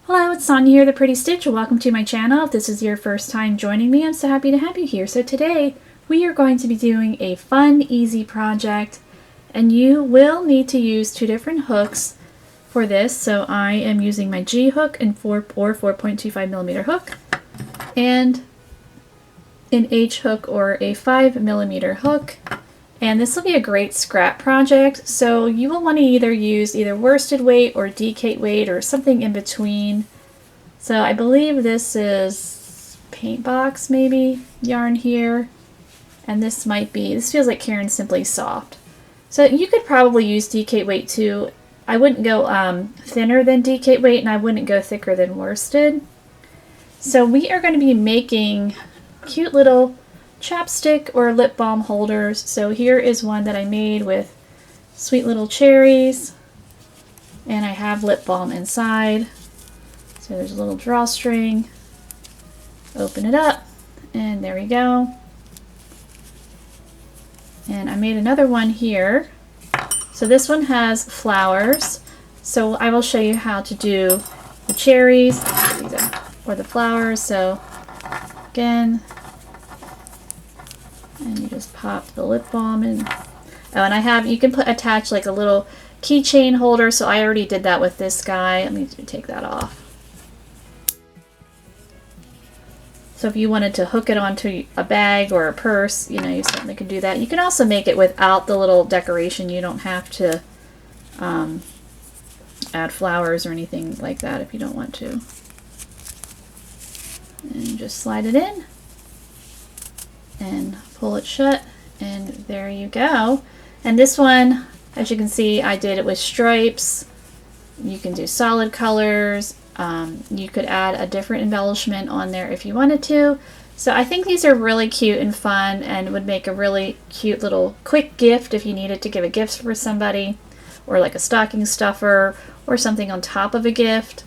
Hello, it's Sonia here, the Pretty Stitch. Welcome to my channel. If this is your first time joining me, I'm so happy to have you here. So today we are going to be doing a fun, easy project, and you will need to use two different hooks for this. So I am using my G hook and 4.25mm hook, and an H hook or a 5mm hook. And this will be a great scrap project, so you will want to use either worsted weight or DK weight or something in between. So I believe this is paint box maybe yarn here, and this feels like Caron Simply Soft. So you could probably use DK weight too. I wouldn't go thinner than DK weight, and I wouldn't go thicker than worsted. So we are going to be making cute little chapstick or lip balm holders. So here is one that I made with sweet little cherries, and I have lip balm inside. So there's a little drawstring. Open it up, and there we go. And I made another one here. So this one has flowers. So I will show you how to do the cherries or the flowers. So again, and you just pop the lip balm in. Oh, and you can attach like a little keychain holder, so I already did that with this guy. Let me take that off. So if you wanted to hook it onto a bag or a purse, you certainly could do that. You can also make it without the little decoration. You don't have to add flowers or anything like that if you don't want to. And just slide it in and pull it shut, and there you go. And this one, as you can see, I did it with stripes. You can do solid colors. You could add a different embellishment on there if you wanted to. So I think these are really cute and fun, and would make a really cute little quick gift if you needed to give a gift for somebody, or like a stocking stuffer or something on top of a gift.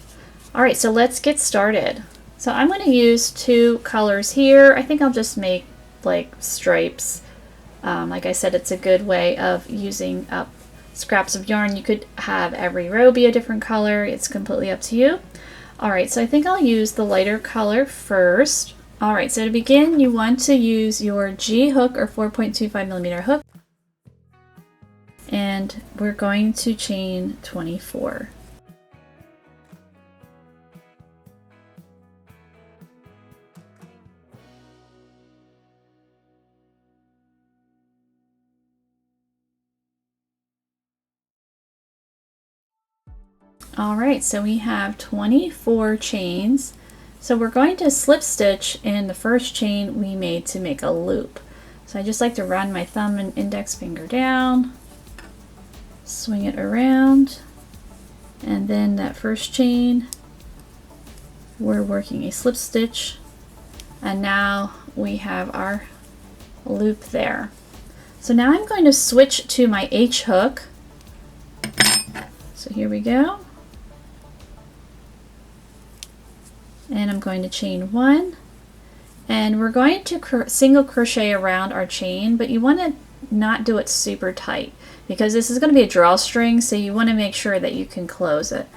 Alright, so let's get started. So I'm going to use two colors here. I think I'll just make like stripes. Like I said, it's a good way of using up scraps of yarn. You could have every row be a different color. It's completely up to you. Alright, so I think I'll use the lighter color first. Alright, so to begin, you want to use your G hook or 4.25mm hook, and we're going to chain 24. Alright, so we have 24 chains. So we're going to slip stitch in the first chain we made to make a loop. So I just like to run my thumb and index finger down, swing it around, and then that first chain we're working a slip stitch, and now we have our loop there. So now I'm going to switch to my H hook. So here we go. And I'm going to chain one, and we're going to single crochet around our chain, but you want to not do it super tight because this is going to be a drawstring, so you want to make sure that you can close it.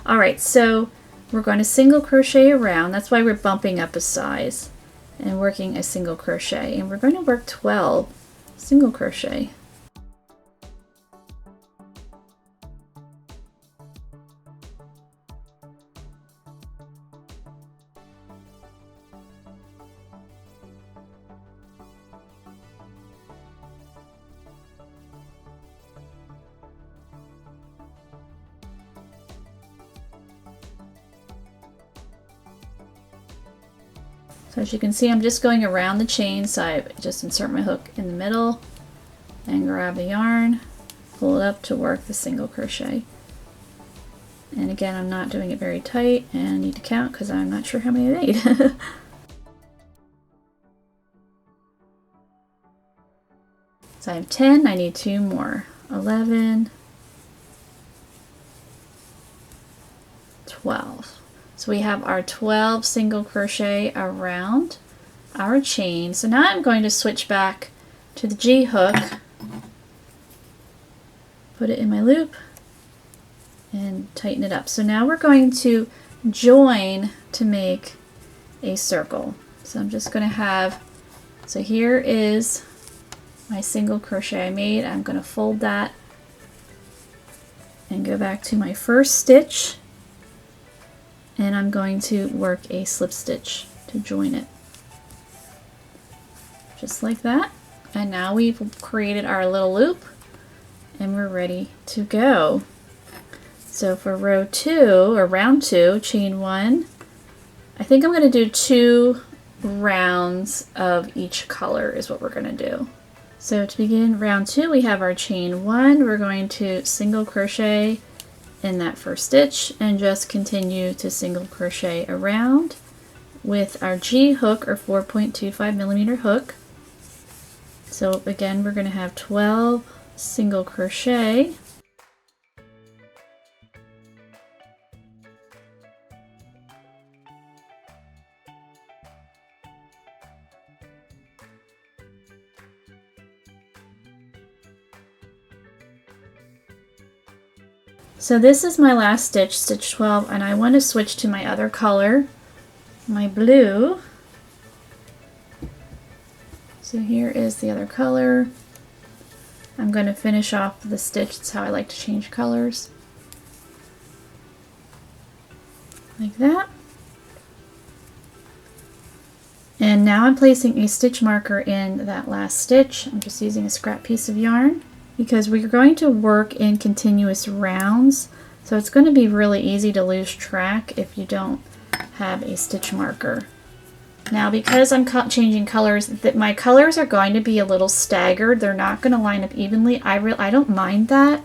Alright, so we're going to single crochet around. That's why we're bumping up a size and working a single crochet, and we're going to work 12 single crochet. So as you can see, I'm just going around the chain, so I just insert my hook in the middle and grab the yarn, pull it up to work the single crochet. And again, I'm not doing it very tight, and I need to count because I'm not sure how many I made. So I have 10, I need 2 more. 11, 12. So we have our 12 single crochet around our chain. So now I'm going to switch back to the G hook, put it in my loop, and tighten it up. So now we're going to join to make a circle. So I'm just going to have, so here is my single crochet I made. I'm going to fold that and go back to my first stitch, and I'm going to work a slip stitch to join it. Just like that. And now we've created our little loop and we're ready to go. So for row 2 or round 2, chain 1, I think I'm going to do 2 rounds of each color is what we're going to do. So to begin round 2, we have our chain 1. We're going to single crochet in that first stitch and just continue to single crochet around with our G hook or 4.25 millimeter hook. So again, we're going to have 12 single crochet. So this is my last stitch, stitch 12, and I want to switch to my other color, my blue. So here is the other color. I'm going to finish off the stitch. That's how I like to change colors. Like that. And now I'm placing a stitch marker in that last stitch. I'm just using a scrap piece of yarn because we're going to work in continuous rounds. So it's going to be really easy to lose track if you don't have a stitch marker. Now because I'm changing colors, that my colors are going to be a little staggered. They're not going to line up evenly. I don't mind that.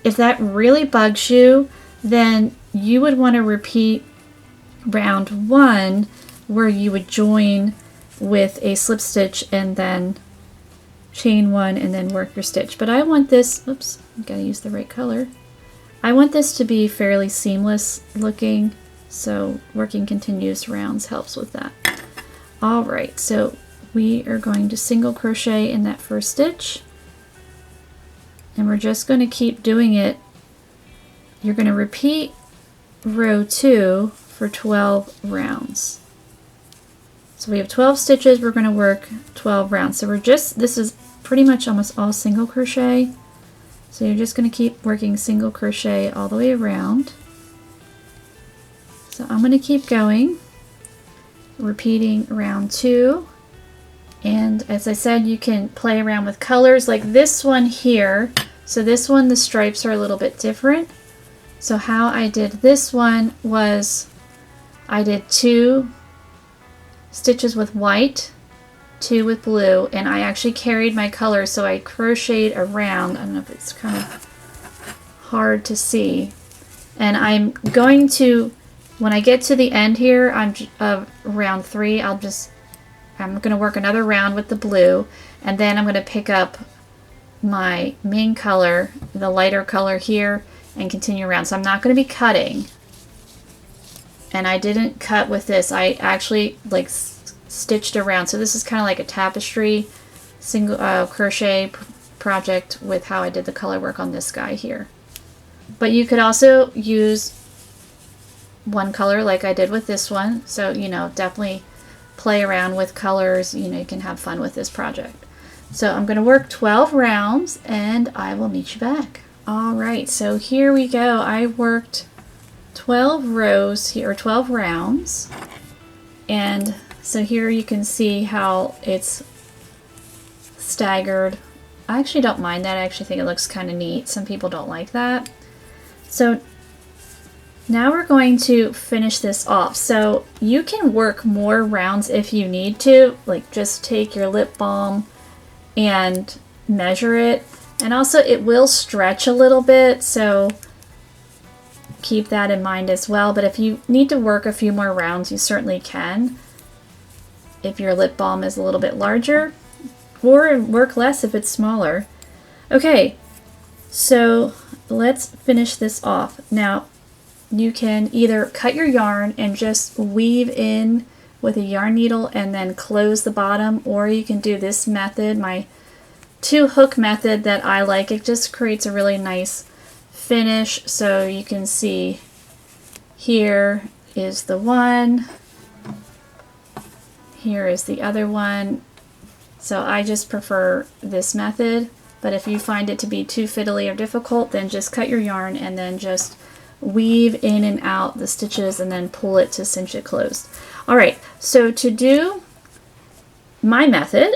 If that really bugs you, then you would want to repeat round 1 where you would join with a slip stitch and then chain 1 and then work your stitch. But I want this, oops, I've got to use the right color. I want this to be fairly seamless looking, so working continuous rounds helps with that. Alright, so we are going to single crochet in that first stitch, and we're just going to keep doing it. You're going to repeat row 2 for 12 rounds. So we have 12 stitches, we're going to work 12 rounds. So this is pretty much almost all single crochet. So you're just going to keep working single crochet all the way around. So I'm going to keep going, repeating round 2, and as I said, you can play around with colors like this one here. So this one, the stripes are a little bit different. So how I did this one was I did 2 stitches with white, 2 with blue, and I actually carried my colors, so I crocheted around. I don't know if it's kind of hard to see, and I'm going to, when I get to the end here, round 3, I'm going to work another round with the blue, and then I'm going to pick up my main color, the lighter color here, and continue around. So I'm not going to be cutting, and I didn't cut with this. I actually stitched around. So this is kind of like a tapestry single crochet project with how I did the color work on this guy here. But you could also use one color like I did with this one. So, you know, definitely play around with colors. You know, you can have fun with this project. So I'm going to work 12 rounds and I will meet you back. All right, so here we go. I worked 12 rows here, or 12 rounds. And so here you can see how it's staggered. I actually don't mind that. I actually think it looks kind of neat. Some people don't like that. So now we're going to finish this off. So you can work more rounds if you need to. Like just take your lip balm and measure it. And also it will stretch a little bit, so keep that in mind as well. But if you need to work a few more rounds, you certainly can. If your lip balm is a little bit larger, or work less if it's smaller. Okay, so let's finish this off. Now, you can either cut your yarn and just weave in with a yarn needle and then close the bottom, or you can do this method, my 2-hook method that I like. It just creates a really nice finish. So you can see here, is the one. Here is the other one. So I just prefer this method, but if you find it to be too fiddly or difficult, then just cut your yarn and then just weave in and out the stitches and then pull it to cinch it closed. All right, so to do my method,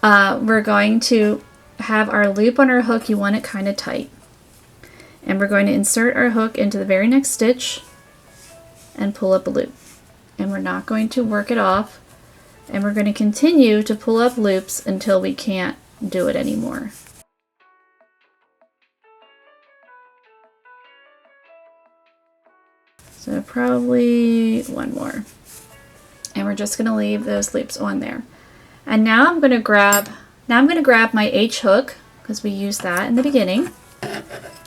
we're going to have our loop on our hook. You want it kind of tight. And we're going to insert our hook into the very next stitch and pull up a loop. And we're not going to work it off. And we're going to continue to pull up loops until we can't do it anymore. So probably one more. And we're just going to leave those loops on there. And now I'm going to grab my H hook, because we used that in the beginning,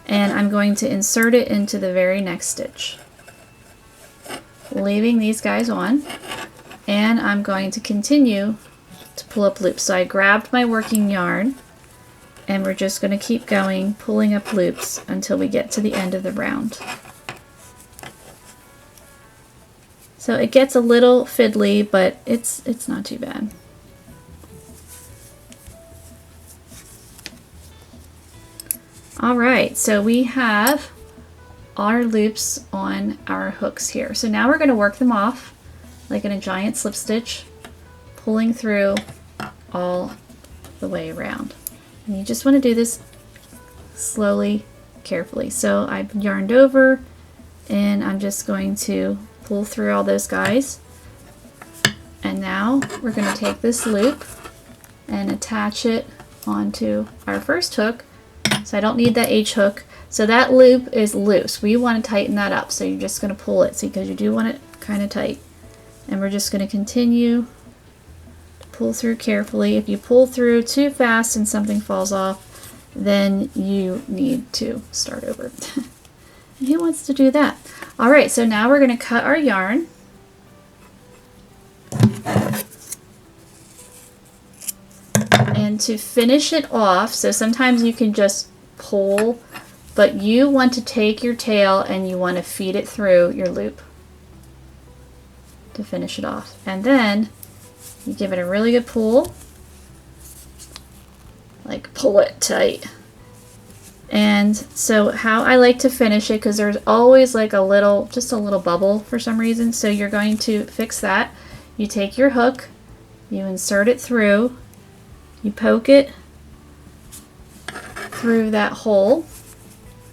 and I'm going to insert it into the very next stitch, leaving these guys on, and I'm going to continue to pull up loops. So I grabbed my working yarn, and we're just going to keep going, pulling up loops until we get to the end of the round. So it gets a little fiddly, but it's not too bad. All right, so we have our loops on our hooks here. So now we're going to work them off like in a giant slip stitch, pulling through all the way around. And you just want to do this slowly, carefully. So I've yarned over, and I'm just going to pull through all those guys. And now we're going to take this loop and attach it onto our first hook. So I don't need that H hook. So that loop is loose. We want to tighten that up. So you're just going to pull it, see, because you do want it kind of tight. And we're just going to continue to pull through carefully. If you pull through too fast and something falls off, then you need to start over. And who wants to do that? All right, so now we're going to cut our yarn. And to finish it off, so sometimes you can just pull, but you want to take your tail and you want to feed it through your loop to finish it off. And then you give it a really good pull, like pull it tight. And so how I like to finish it, because there's always like a little, just a little bubble for some reason, so you're going to fix that. You take your hook, you insert it through, you poke it through that hole,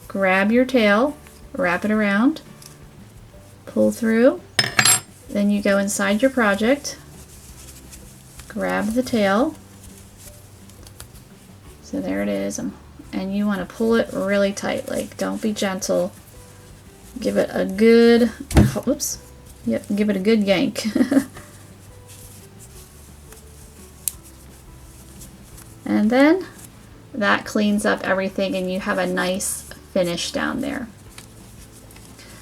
grab your tail, wrap it around, pull through, then you go inside your project, grab the tail, so there it is, and you want to pull it really tight, like don't be gentle, give it a good, oops, yep, give it a good yank. And then that cleans up everything and you have a nice finish down there.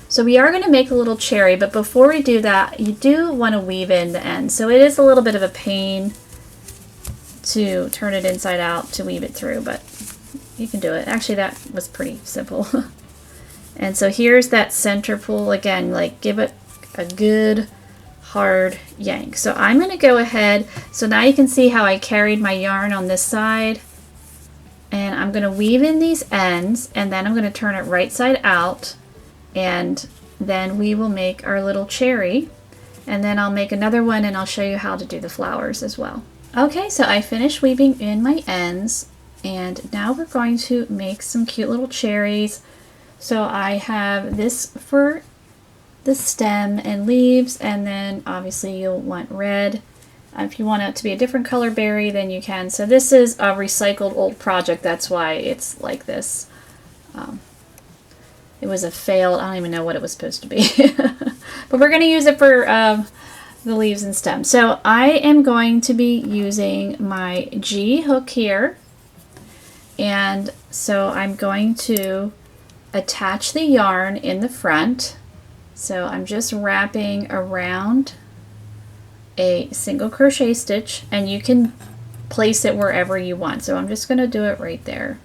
So we are going to make a little cherry, but before we do that, you do want to weave in the end. So it is a little bit of a pain to turn it inside out to weave it through, but you can do it. Actually, that was pretty simple. And so here's that center pull again, like give it a good hard yank. So I'm going to go ahead, so now you can see how I carried my yarn on this side, and I'm going to weave in these ends, and then I'm going to turn it right side out, and then we will make our little cherry, and then I'll make another one and I'll show you how to do the flowers as well. Okay, so I finished weaving in my ends, and now we're going to make some cute little cherries. So I have this for the stem and leaves, and then obviously you'll want red. If you want it to be a different color berry, then you can. So this is a recycled old project, that's why it's like this. It was a failed, I don't even know what it was supposed to be. But we're going to use it for the leaves and stems. So I am going to be using my G hook here, and so I'm going to attach the yarn in the front. So I'm just wrapping around a single crochet stitch, and you can place it wherever you want. So I'm just going to do it right there.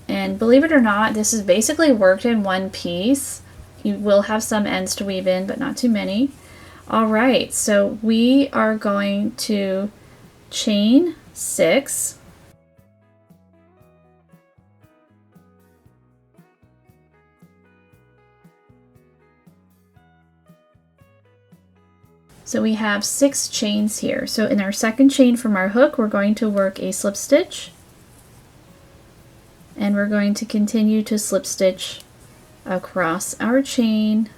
And believe it or not, this is basically worked in one piece, You will have some ends to weave in, but not too many. All right, so we are going to chain 6. So we have 6 chains here. So in our second chain from our hook, we're going to work a slip stitch, and we're going to continue to slip stitch across our chain.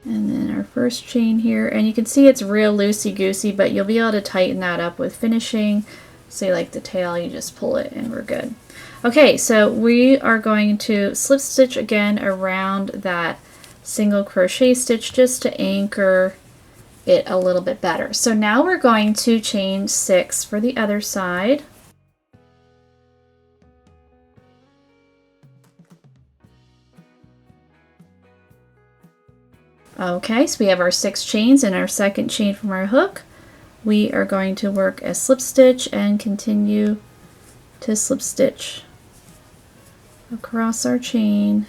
And then our first chain here, and you can see it's real loosey-goosey, but you'll be able to tighten that up with finishing. Say like the tail, you just pull it and we're good. Okay, so we are going to slip stitch again around that single crochet stitch just to anchor it a little bit better. So now we're going to chain 6 for the other side. Okay, so we have our 6 chains and our second chain from our hook. We are going to work a slip stitch and continue to slip stitch across our chain.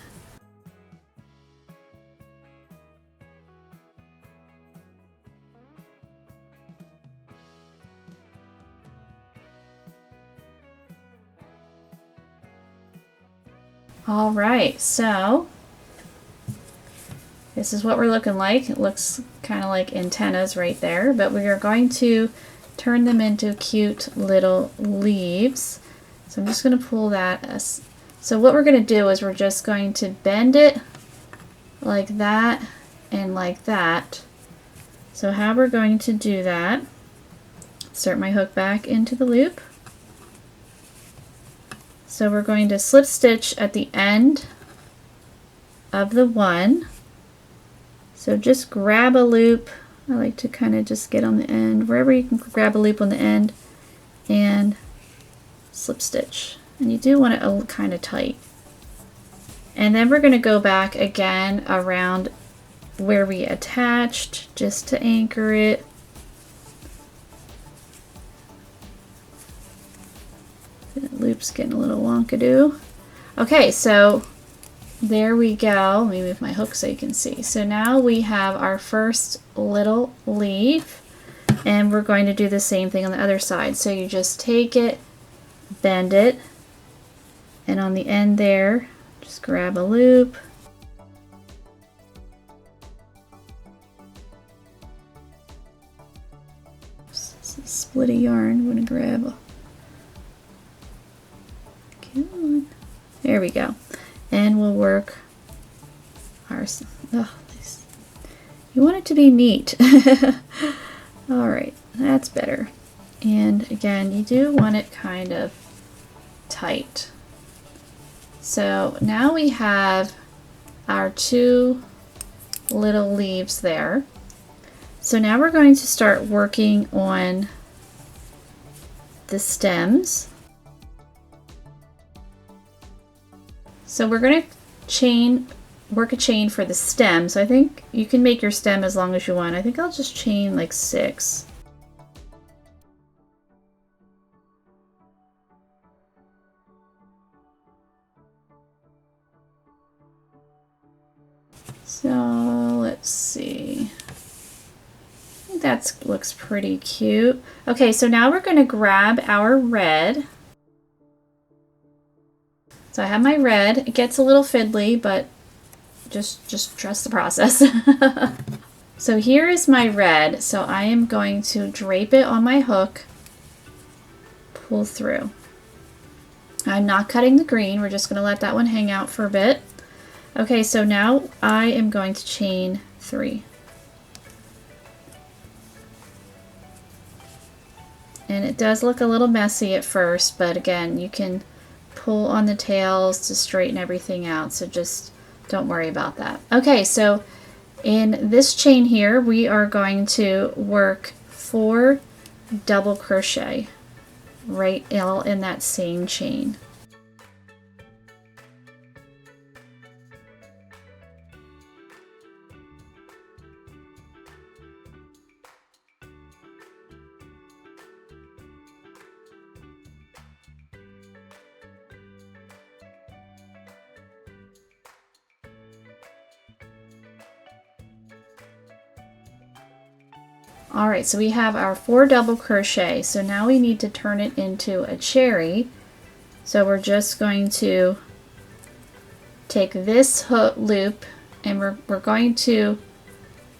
All right, so this is what we're looking like. It looks kind of like antennas right there, but we are going to turn them into cute little leaves. So I'm just going to pull that. So what we're going to do is we're just going to bend it like that and like that. So how we're going to do that, insert my hook back into the loop. So we're going to slip stitch at the end of the one. So just grab a loop. I like to kind of just get on the end, wherever you can grab a loop on the end, and slip stitch. And you do want it kind of tight. And then we're going to go back again around where we attached just to anchor it. That loop's getting a little wonkadoo. Okay, so there we go. Let me move my hook so you can see. So now we have our first little leaf, and we're going to do the same thing on the other side. So you just take it, bend it, and on the end there, just grab a loop. This is a split of yarn. I'm going to grab a... Come on. There we go. And we'll work our... Oh, you want it to be neat. All right, that's better. And again, you do want it kind of tight. So now we have our 2 little leaves there. So now we're going to start working on the stems. So we're going to work a chain for the stem. So I think you can make your stem as long as you want. I think I'll just chain like 6. So let's see. I think that looks pretty cute. Okay, so now we're going to grab our red. So I have my red. It gets a little fiddly, but just trust the process. So here is my red. So I am going to drape it on my hook, pull through. I'm not cutting the green. We're just going to let that one hang out for a bit. Okay, so now I am going to chain 3. And it does look a little messy at first, but again, you can pull on the tails to straighten everything out, so just don't worry about that. Okay, so in this chain here, we are going to work 4 double crochet right all in that same chain. Alright, so we have our 4 double crochet. So now we need to turn it into a cherry. So we're just going to take this hook loop and we're going to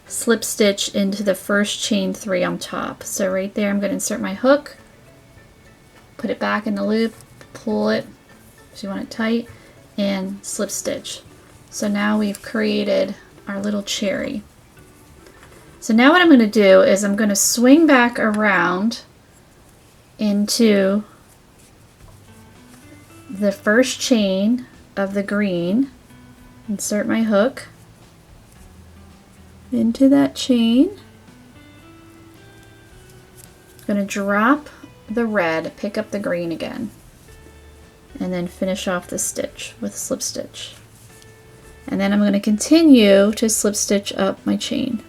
slip stitch into the first chain 3 on top. So right there I'm going to insert my hook, put it back in the loop, pull it if you want it tight, and slip stitch. So now we've created our little cherry. So now what I'm going to do is I'm going to swing back around into the first chain of the green, insert my hook into that chain. I'm going to drop the red, pick up the green again, and then finish off the stitch with a slip stitch. And then I'm going to continue to slip stitch up my chain.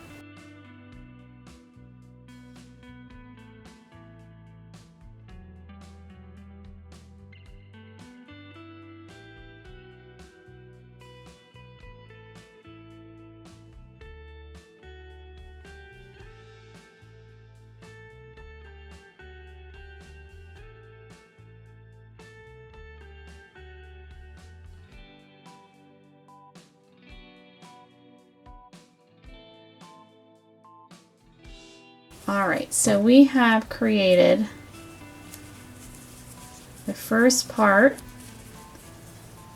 Alright, so we have created the first part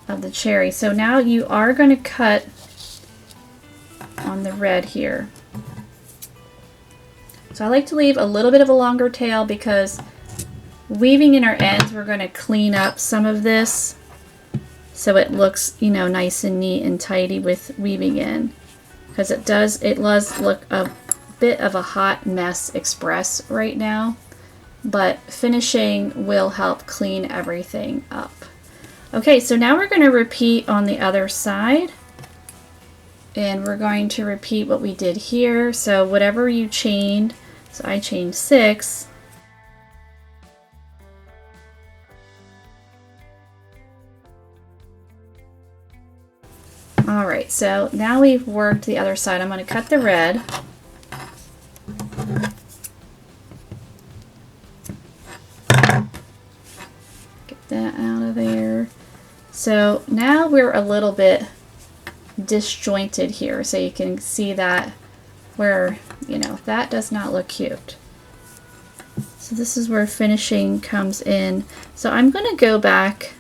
of the cherry. So now you are going to cut on the red here. So I like to leave a little bit of a longer tail because weaving in our ends, we're going to clean up some of this so it looks, you know, nice and neat and tidy with weaving in, because it does look a bit of a hot mess express right now, but finishing will help clean everything up. Okay, so now we're going to repeat on the other side, and we're going to repeat what we did here. So whatever you chained, so I chained 6, alright, so now we've worked the other side. I'm going to cut the red. That out of there. So now we're a little bit disjointed here, so you can see that where, you know, that does not look cute. So this is where finishing comes in. So I'm going to go back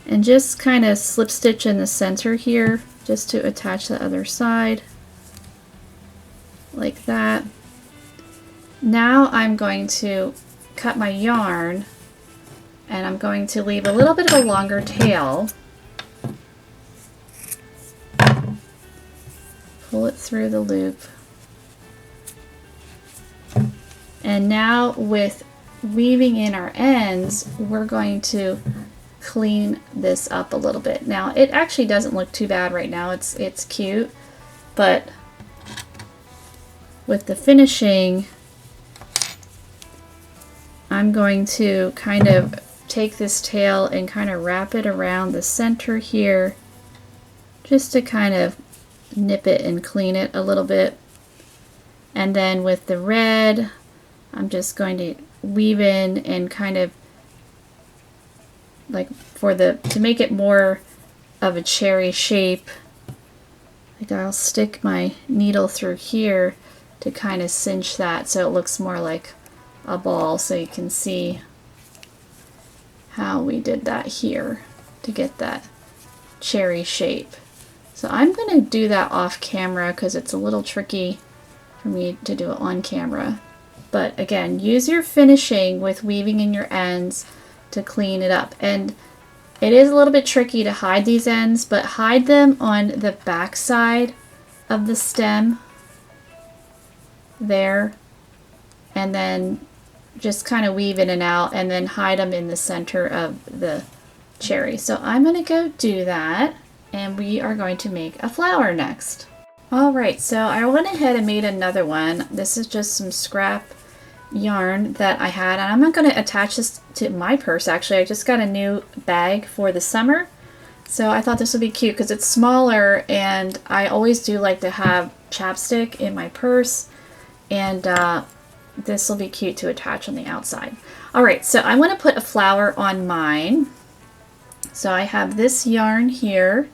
and just kind of slip stitch in the center here just to attach the other side like that. Now I'm going to cut my yarn, and I'm going to leave a little bit of a longer tail. Pull it through the loop. And now with weaving in our ends, we're going to clean this up a little bit. Now it actually doesn't look too bad right now. It's cute, but with the finishing, I'm going to kind of take this tail and kind of wrap it around the center here just to kind of nip it and clean it a little bit. And then with the red, I'm just going to weave in and kind of like to make it more of a cherry shape, like I'll stick my needle through here to kind of cinch that so it looks more like a ball, so you can see how we did that here to get that cherry shape. So I'm going to do that off camera because it's a little tricky for me to do it on camera. But again, use your finishing with weaving in your ends to clean it up. And it is a little bit tricky to hide these ends, but hide them on the back side of the stem there, and then just kind of weave in and out, and then hide them in the center of the cherry. So I'm going to go do that, and we are going to make a flower next. Alright, so I went ahead and made another one. This is just some scrap yarn that I had, and I'm not going to attach this to my purse. Actually, I just got a new bag for the summer, so I thought this would be cute because it's smaller, and I always do like to have chapstick in my purse. and this will be cute to attach on the outside. Alright, so I want to put a flower on mine. So I have this yarn here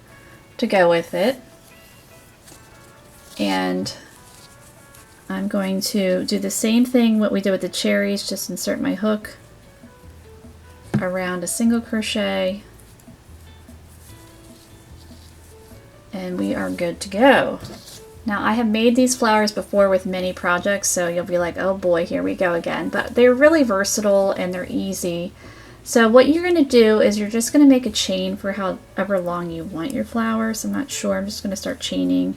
to go with it. And I'm going to do the same thing what we did with the cherries, just insert my hook around a single crochet. And we are good to go. Now I have made these flowers before with many projects, so you'll be like, oh boy, here we go again. But they're really versatile and they're easy. So what you're going to do is you're just going to make a chain for however long you want your flowers. I'm not sure. I'm just going to start chaining.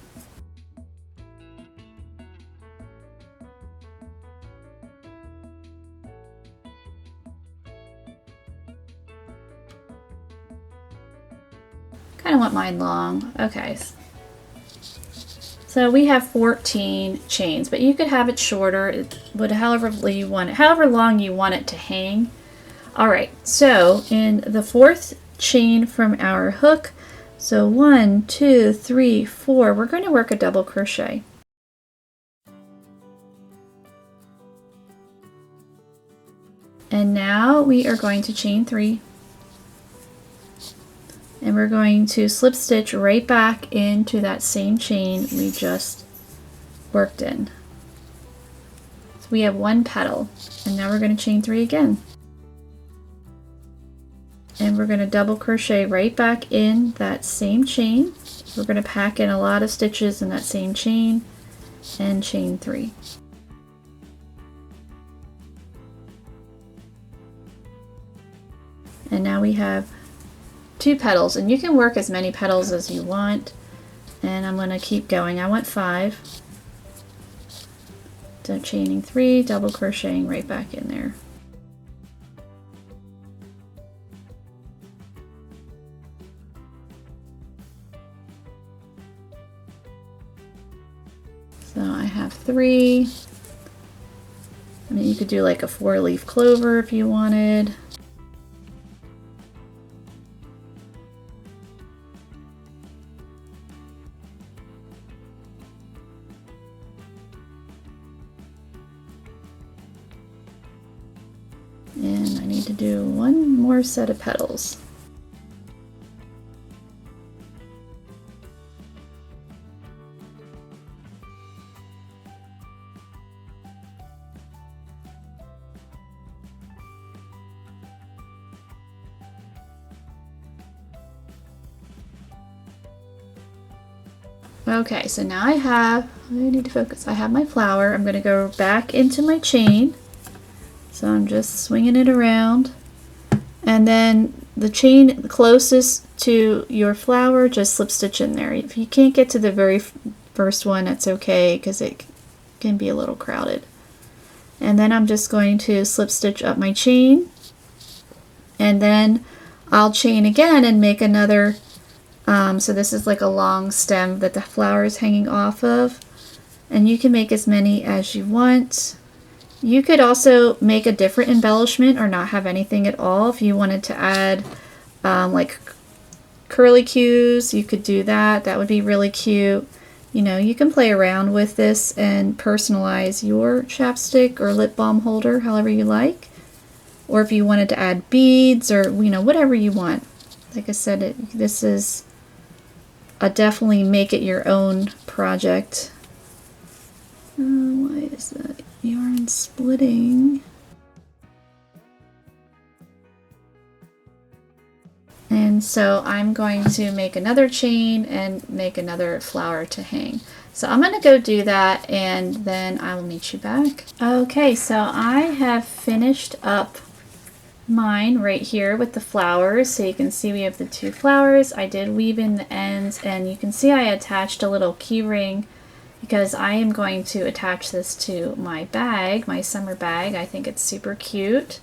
Kind of want mine long. Okay. So we have 14 chains, but you could have it shorter, however you want it, however long you want it to hang. All right, so in the 4th chain from our hook, so 1, 2, 3, 4, we're going to work a double crochet. And now we are going to chain 3. And we're going to slip stitch right back into that same chain we just worked in. So we have 1 petal, and now we're going to chain 3 again. And we're going to double crochet right back in that same chain. We're going to pack in a lot of stitches in that same chain and chain 3. And now we have 2 petals, and you can work as many petals as you want, and I'm going to keep going. I want 5. So chaining 3, double crocheting right back in there. So I have 3. I mean, you could do like a 4-leaf clover if you wanted. And I need to do 1 more set of petals. Okay, so now I need to focus. I have my flower. I'm going to go back into my chain. So I'm just swinging it around, and then the chain closest to your flower, just slip stitch in there. If you can't get to the very first one, that's okay, because it can be a little crowded. And then I'm just going to slip stitch up my chain, and then I'll chain again and make another. So this is like a long stem that the flower is hanging off of, and you can make as many as you want. You could also make a different embellishment or not have anything at all. If you wanted to add like curlicues, you could do that. That would be really cute. You know, you can play around with this and personalize your chapstick or lip balm holder however you like. Or if you wanted to add beads or, you know, whatever you want. Like I said, this is a definitely make it your own project. Why is that yarn splitting? And so I'm going to make another chain and make another flower to hang. So I'm going to go do that, and then I will meet you back. Okay, so I have finished up mine right here with the flowers. So you can see we have the 2 flowers. I did weave in the ends, and you can see I attached a little key ring because I am going to attach this to my bag, my summer bag. I think it's super cute.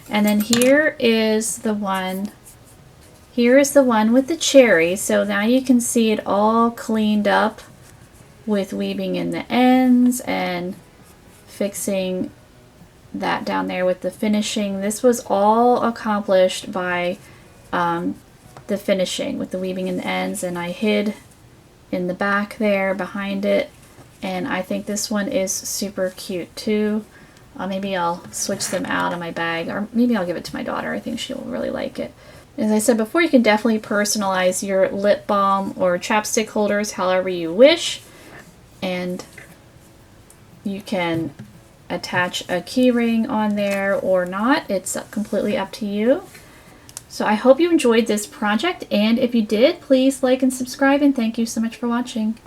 And then here is the one with the cherry. So now you can see it all cleaned up with weaving in the ends and fixing that down there with the finishing. This was all accomplished by the finishing with the weaving in the ends, and I hid in the back there behind it And I think this one is super cute too. Maybe I'll switch them out in my bag, or maybe I'll give it to my daughter. I think she'll really like it. As I said before, you can definitely personalize your lip balm or chapstick holders however you wish. And you can attach a key ring on there or not. It's completely up to you. So I hope you enjoyed this project, and if you did, please like and subscribe, and thank you so much for watching.